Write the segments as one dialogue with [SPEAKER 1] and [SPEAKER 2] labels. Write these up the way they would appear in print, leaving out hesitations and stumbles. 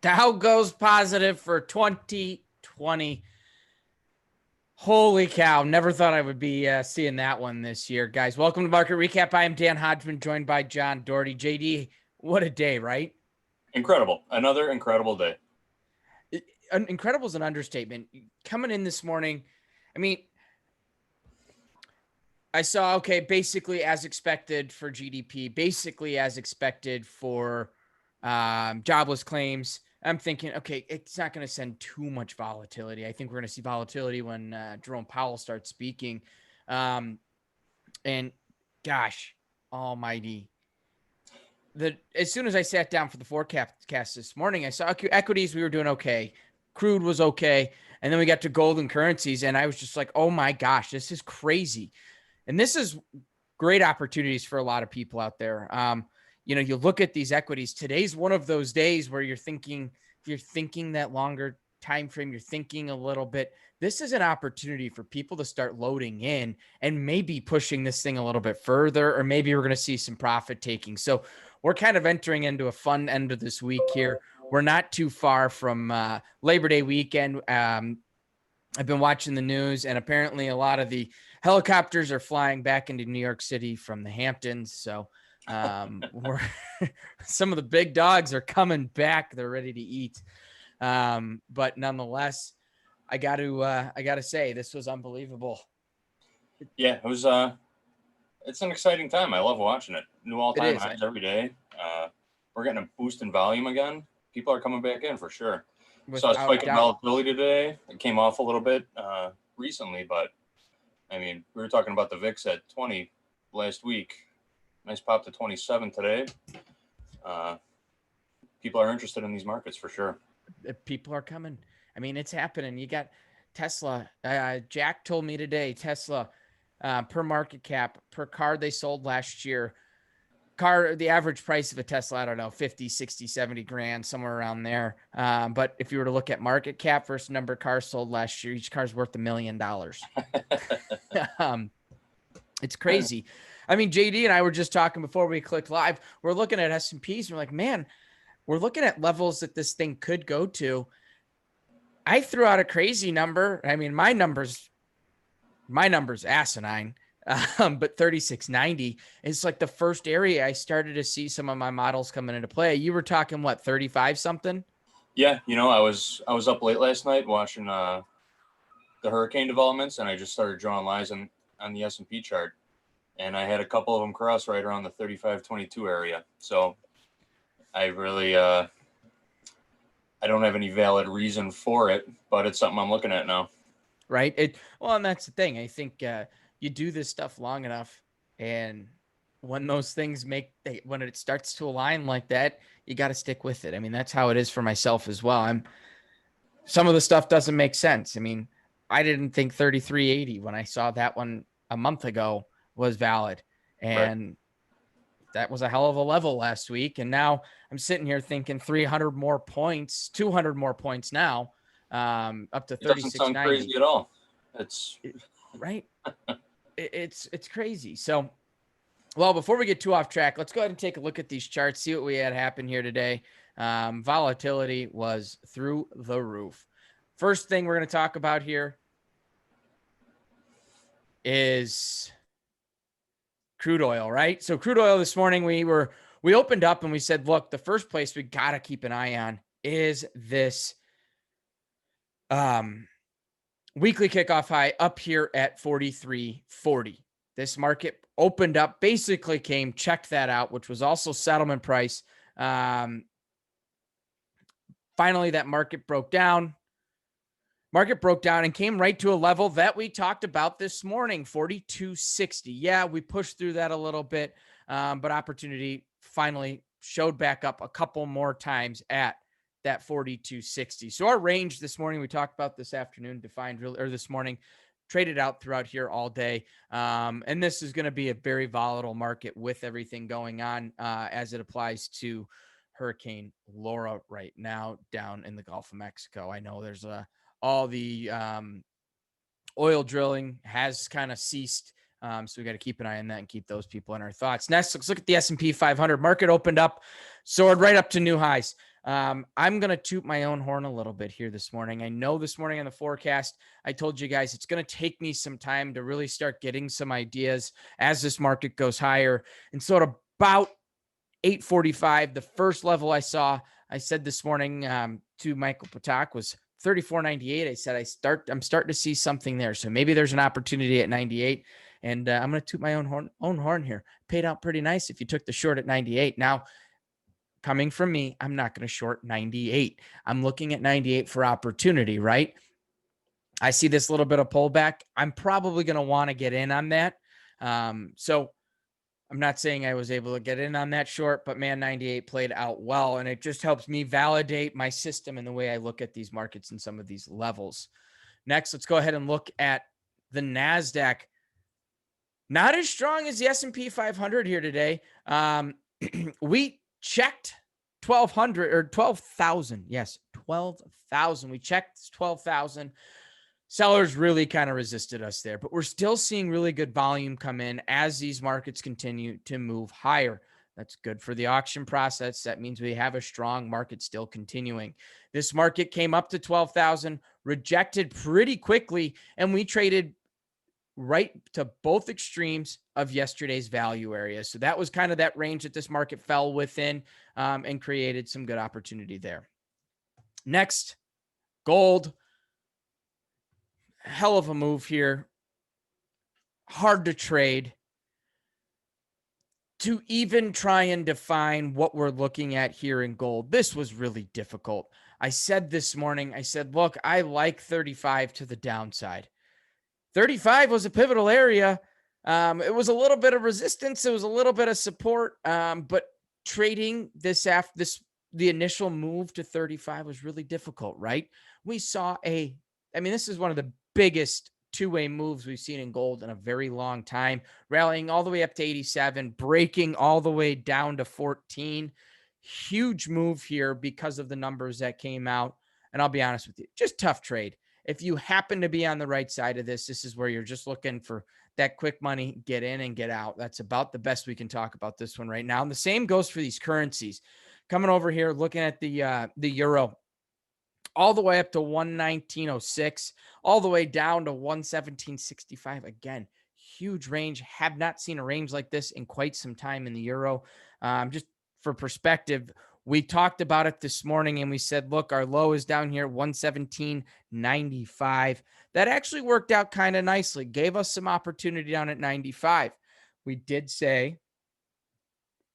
[SPEAKER 1] Dow goes positive for 2020. Holy cow. Never thought I would be seeing that one this year. Guys, welcome to Market Recap. I am Dan Hodgman, joined by John Doherty. JD, what a day, right?
[SPEAKER 2] Incredible. Another incredible day.
[SPEAKER 1] Incredible is an understatement. Coming in this morning, I mean, I saw, okay, basically as expected for GDP, basically as expected for jobless claims. I'm thinking, okay, it's not going to send too much volatility. I think we're going to see volatility when Jerome Powell starts speaking. And gosh, almighty. As soon as I sat down for the forecast this morning, I saw equities, we were doing okay. Crude was okay. And then we got to gold and currencies, and I was just like, oh my gosh, this is crazy. And this is great opportunities for a lot of people out there. You look at these equities. Today's one of those days where you're thinking that longer time frame, you're thinking a little bit. This is an opportunity for people to start loading in and maybe pushing this thing a little bit further, or maybe we're going to see some profit taking. So we're kind of entering into a fun end of this week here. We're not too far from Labor Day weekend. I've been watching the news, and apparently a lot of the helicopters are flying back into New York City from the Hamptons. So some of the big dogs are coming back. They're ready to eat. But nonetheless, I got to say this was unbelievable.
[SPEAKER 2] Yeah, it was. It's an exciting time. I love watching it. New all-time highs every day. We're getting a boost in volume again. People are coming back in for sure. Saw a spike in volatility today. It came off a little bit recently, but I mean, we were talking about the VIX at 20 last week. Nice pop to 27 today. People are interested in these markets for sure.
[SPEAKER 1] People are coming. I mean, it's happening. You got Tesla. Jack told me today, Tesla per market cap, per car they sold last year. The average price of a Tesla, I don't know, 50, 60, 70 grand, somewhere around there. But if you were to look at market cap versus number of cars sold last year, each car's worth $1 million. It's crazy. I mean, JD and I were just talking before we clicked live. We're looking at S&Ps. We're like, man, we're looking at levels that this thing could go to. I threw out a crazy number. I mean, my number's asinine. But 3690 is like the first area I started to see some of my models coming into play. You were talking what, 35 something?
[SPEAKER 2] Yeah, I was up late last night watching the hurricane developments, and I just started drawing lines on the S&P chart, and I had a couple of them cross right around the 3522 area. So I really I don't have any valid reason for it, but it's something I'm looking at now.
[SPEAKER 1] Right. And that's the thing. I think you do this stuff long enough, and when those things when it starts to align like that, you got to stick with it. I mean, that's how it is for myself as well. Some of the stuff doesn't make sense. I mean, I didn't think 3380 when I saw that one a month ago was valid, and that was a hell of a level last week. And now I'm sitting here thinking 300 more points, 200 more points now, up to 3690. It doesn't sound
[SPEAKER 2] crazy at all. It's
[SPEAKER 1] right. It's crazy. So, well, before we get too off track, let's go ahead and take a look at these charts, see what we had happen here today. Volatility was through the roof. First thing we're going to talk about here is crude oil, right? So crude oil this morning, we opened up and we said, look, the first place we got to keep an eye on is this weekly kickoff high up here at 43.40. This market opened up, basically checked that out, which was also settlement price. Finally, that market broke down and came right to a level that we talked about this morning, 42.60. Yeah, we pushed through that a little bit, but opportunity finally showed back up a couple more times at that 42.60. So our range this morning, we talked about this afternoon, this morning, traded out throughout here all day. And this is going to be a very volatile market with everything going on as it applies to Hurricane Laura right now down in the Gulf of Mexico. I know there's all the oil drilling has kind of ceased. So we got to keep an eye on that and keep those people in our thoughts. Next, let's look at the S&P 500. Market opened up, soared right up to new highs. I'm going to toot my own horn a little bit here this morning. I know this morning on the forecast, I told you guys it's going to take me some time to really start getting some ideas as this market goes higher. And so at about 8:45, the first level I saw, I said this morning to Michael Patak was 34.98. I said I'm starting to see something there. So maybe there's an opportunity at 98. And I'm going to toot my own horn here. Paid out pretty nice if you took the short at 98. Now, coming from me, I'm not going to short 98. I'm looking at 98 for opportunity, right? I see this little bit of pullback. I'm probably going to want to get in on that. So I'm not saying I was able to get in on that short, but man, 98 played out well. And it just helps me validate my system and the way I look at these markets and some of these levels. Next, let's go ahead and look at the NASDAQ. Not as strong as the S&P 500 here today. We checked 1,200 or 12,000. Yes, 12,000. We checked 12,000. Sellers really kind of resisted us there, but we're still seeing really good volume come in as these markets continue to move higher. That's good for the auction process. That means we have a strong market still continuing. This market came up to 12,000, rejected pretty quickly, and we traded right to both extremes of yesterday's value area. So that was kind of that range that this market fell within and created some good opportunity there. Next, gold. Hell of a move here. Hard to trade. To even try and define what we're looking at here in gold, this was really difficult. I said this morning, I said, look, I like 35 to the downside. 35 was a pivotal area. It was a little bit of resistance. It was a little bit of support. But trading this after the initial move to 35 was really difficult, right? We saw this is one of the biggest two-way moves we've seen in gold in a very long time, rallying all the way up to 87, breaking all the way down to 14. Huge move here because of the numbers that came out. And I'll be honest with you, just tough trade. If you happen to be on the right side of this is where you're just looking for that quick money, get in and get out. That's about the best we can talk about this one right now. And the same goes for these currencies. Coming over here, looking at the euro, all the way up to 119.06, all the way down to 117.65. Again, huge range. Have not seen a range like this in quite some time in the euro. Just for perspective, we talked about it this morning and we said, look, our low is down here, 117.95. That actually worked out kind of nicely, gave us some opportunity down at 95. We did say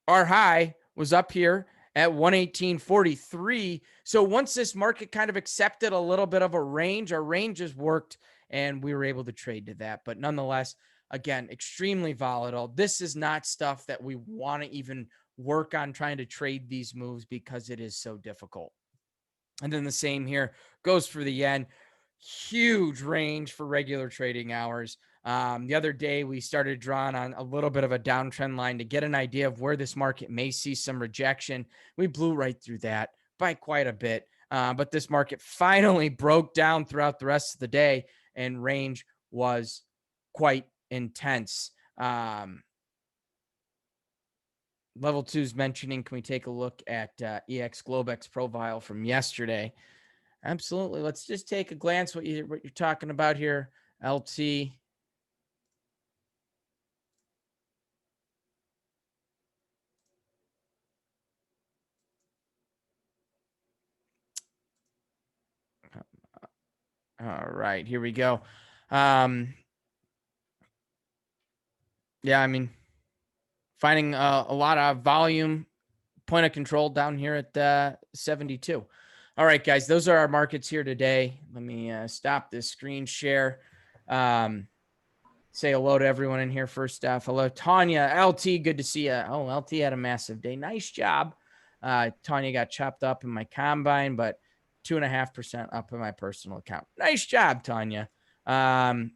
[SPEAKER 1] our high was up here at 118.43. So once this market kind of accepted a little bit of a range, our ranges worked and we were able to trade to that. But nonetheless, again, extremely volatile. This is not stuff that we want to even work on trying to trade these moves because it is so difficult. And then the same here goes for the yen. Huge range for regular trading hours. The other day, we started drawing on a little bit of a downtrend line to get an idea of where this market may see some rejection. We blew right through that by quite a bit. But this market finally broke down throughout the rest of the day, and range was quite intense. Level 2 is mentioning, can we take a look at EX Globex profile from yesterday? Absolutely. Let's just take a glance what you're talking about here, LT. All right, here we go. Yeah, I mean, finding a lot of volume, point of control down here at 72. All right, guys, those are our markets here today. Let me stop this screen share. Say hello to everyone in here first off. Hello, Tanya, LT, good to see you. Oh, LT had a massive day. Nice job. Tanya got chopped up in my combine, but 2.5% up in my personal account. Nice job, Tanya. Currently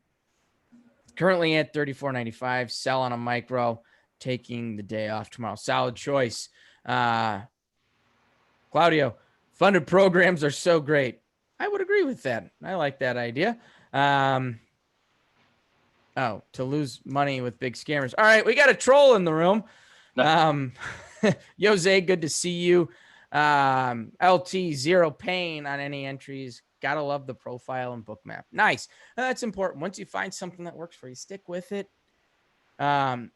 [SPEAKER 1] at 34.95, sell on a micro, taking the day off tomorrow. Solid choice. Claudio, funded programs are so great. I would agree with that. I like that idea. To lose money with big scammers. All right, we got a troll in the room. Jose, good to see you. LT, zero pain on any entries. Gotta love the profile and bookmap. Nice. That's important. Once you find something that works for you, stick with it. Jose,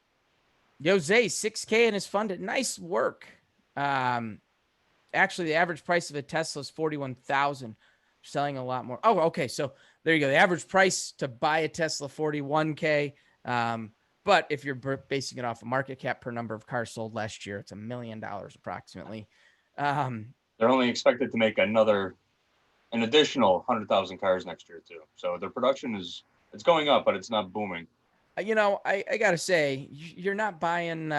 [SPEAKER 1] 6K in his funded. Nice work. Actually, the average price of a Tesla is 41,000. Selling a lot more. Oh, okay. So there you go. The average price to buy a Tesla, 41K. But if you're basing it off a market cap per number of cars sold last year, it's $1 million approximately.
[SPEAKER 2] They're only expected to make an additional 100,000 cars next year too. So their production it's going up, but it's not booming.
[SPEAKER 1] I gotta say, you're not buying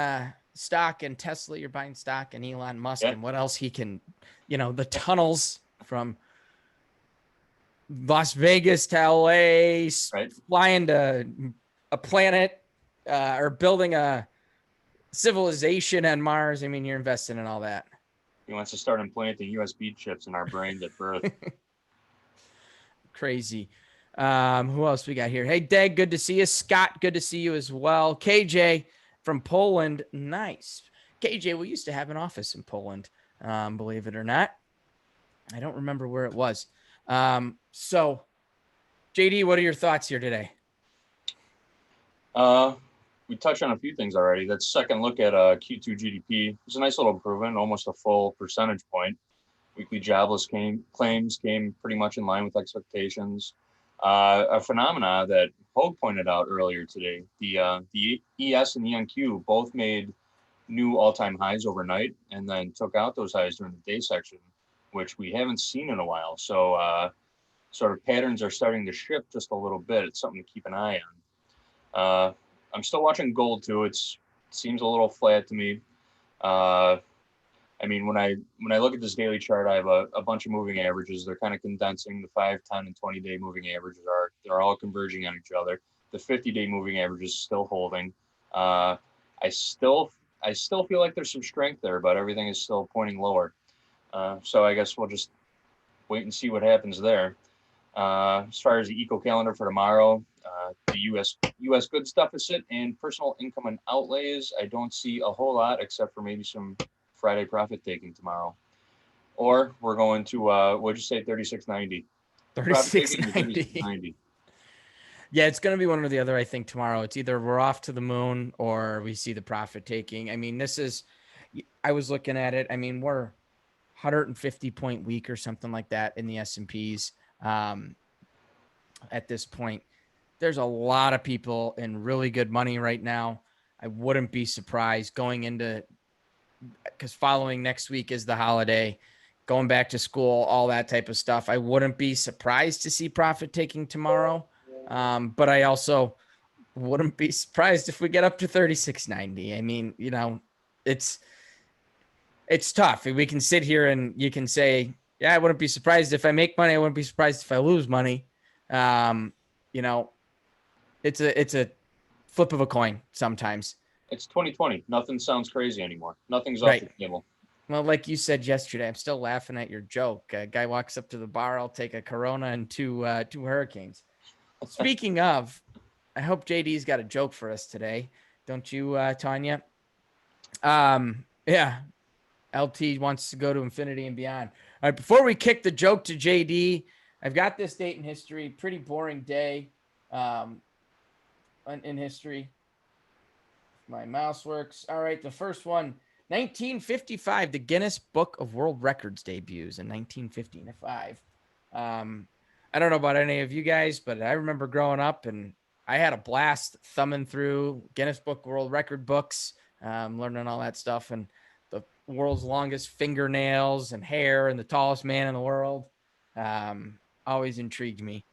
[SPEAKER 1] stock in Tesla. You're buying stock in Elon Musk and what else he can, the tunnels from Las Vegas to LA,
[SPEAKER 2] right?
[SPEAKER 1] Flying to a planet or building a civilization on Mars. I mean, you're investing in all that.
[SPEAKER 2] He wants to start implanting USB chips in our brains at birth.
[SPEAKER 1] Crazy. Who else we got here? Hey, Dag, good to see you. Scott, good to see you as well. KJ from Poland. Nice. KJ, we used to have an office in Poland, believe it or not. I don't remember where it was. So, JD, what are your thoughts here today?
[SPEAKER 2] We touched on a few things already. That second look at Q2 GDP was a nice little improvement, almost a full percentage point. Weekly jobless claims came pretty much in line with expectations. A phenomena that Hogue pointed out earlier today, the ES and ENQ both made new all-time highs overnight and then took out those highs during the day section, which we haven't seen in a while. So sort of patterns are starting to shift just a little bit. It's something to keep an eye on. I'm still watching gold too. It seems a little flat to me. I mean, when I look at this daily chart, I have a bunch of moving averages. They're kind of condensing. The 5, 10, and 20-day moving averages they're all converging on each other. The 50-day moving average is still holding. I still feel like there's some strength there, but everything is still pointing lower. So I guess we'll just wait and see what happens there. As far as the eco calendar for tomorrow, the U.S. goods deficit and personal income and outlays, I don't see a whole lot except for maybe some Friday profit taking tomorrow. Or we're going to what'd you say, 36.90?
[SPEAKER 1] 36.90. Yeah, it's going to be one or the other, I think, tomorrow. It's either we're off to the moon or we see the profit taking. I mean, I was looking at it. I mean, we're 150 point week or something like that in the S&Ps. At this point, there's a lot of people in really good money right now. I wouldn't be surprised going into, because following next week is the holiday, going back to school, all that type of stuff. I wouldn't be surprised to see profit taking tomorrow. But I also wouldn't be surprised if we get up to 36.90. I mean, it's tough. We can sit here and you can say, yeah, I wouldn't be surprised if I make money. I wouldn't be surprised if I lose money. It's a flip of a coin sometimes.
[SPEAKER 2] It's 2020. Nothing sounds crazy anymore. Nothing's off the table.
[SPEAKER 1] Well, like you said yesterday, I'm still laughing at your joke. A guy walks up to the bar, I'll take a Corona and two hurricanes. Speaking of, I hope JD's got a joke for us today. Don't you, Tanya? Yeah. LT wants to go to infinity and beyond. All right, before we kick the joke to JD, I've got this date in history. Pretty boring day in history. My mouse works. All right, the first one, 1955. The Guinness Book of World Records debuts in 1955. I don't know about any of you guys, but I remember growing up and I had a blast thumbing through Guinness Book World Record books, learning all that stuff, and the world's longest fingernails and hair and the tallest man in the world. Always intrigued me.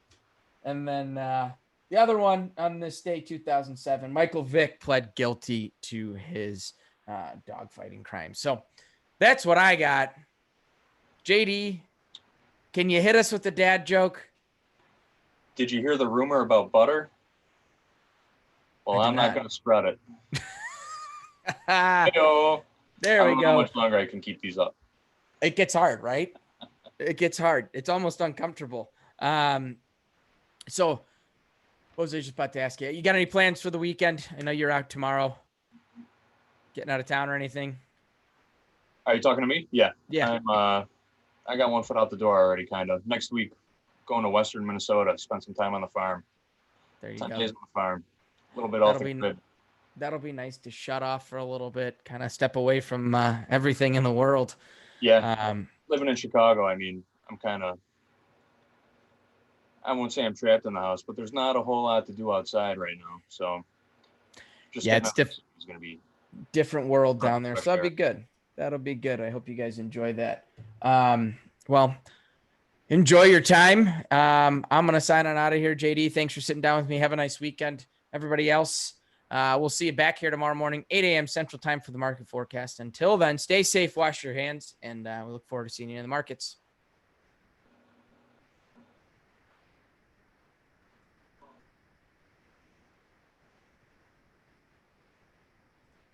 [SPEAKER 1] And then the other one on this day, 2007, Michael Vick pled guilty to his dogfighting crime. So that's what I got. JD, can you hit us with the dad joke?
[SPEAKER 2] Did you hear the rumor about butter? Well, I'm not going to spread it. Hey-o.
[SPEAKER 1] There we go. I don't know
[SPEAKER 2] how much longer I can keep these up.
[SPEAKER 1] It gets hard, right? It gets hard. It's almost uncomfortable. So what was I just about to ask you? You got any plans for the weekend? I know you're out tomorrow. Getting out of town or anything?
[SPEAKER 2] Are you talking to me? Yeah.
[SPEAKER 1] Yeah.
[SPEAKER 2] I got one foot out the door already, kind of. Next week, going to Western Minnesota, spend some time on the farm.
[SPEAKER 1] There you
[SPEAKER 2] 10
[SPEAKER 1] go.
[SPEAKER 2] days on the farm. A little bit off the grid.
[SPEAKER 1] That'll be nice to shut off for a little bit, kind of step away from everything in the world.
[SPEAKER 2] Yeah. Living in Chicago, I mean, I'm kind of, I won't say I'm trapped in the house, but there's not a whole lot to do outside right now. So just
[SPEAKER 1] it's
[SPEAKER 2] going to be
[SPEAKER 1] different world down there. So that'll be good. That'll be good. I hope you guys enjoy that. Well, enjoy your time. I'm going to sign on out of here. JD, thanks for sitting down with me. Have a nice weekend. Everybody else, we'll see you back here tomorrow morning, 8 a.m. Central Time for the market forecast. Until then, stay safe, wash your hands, and we look forward to seeing you in the markets.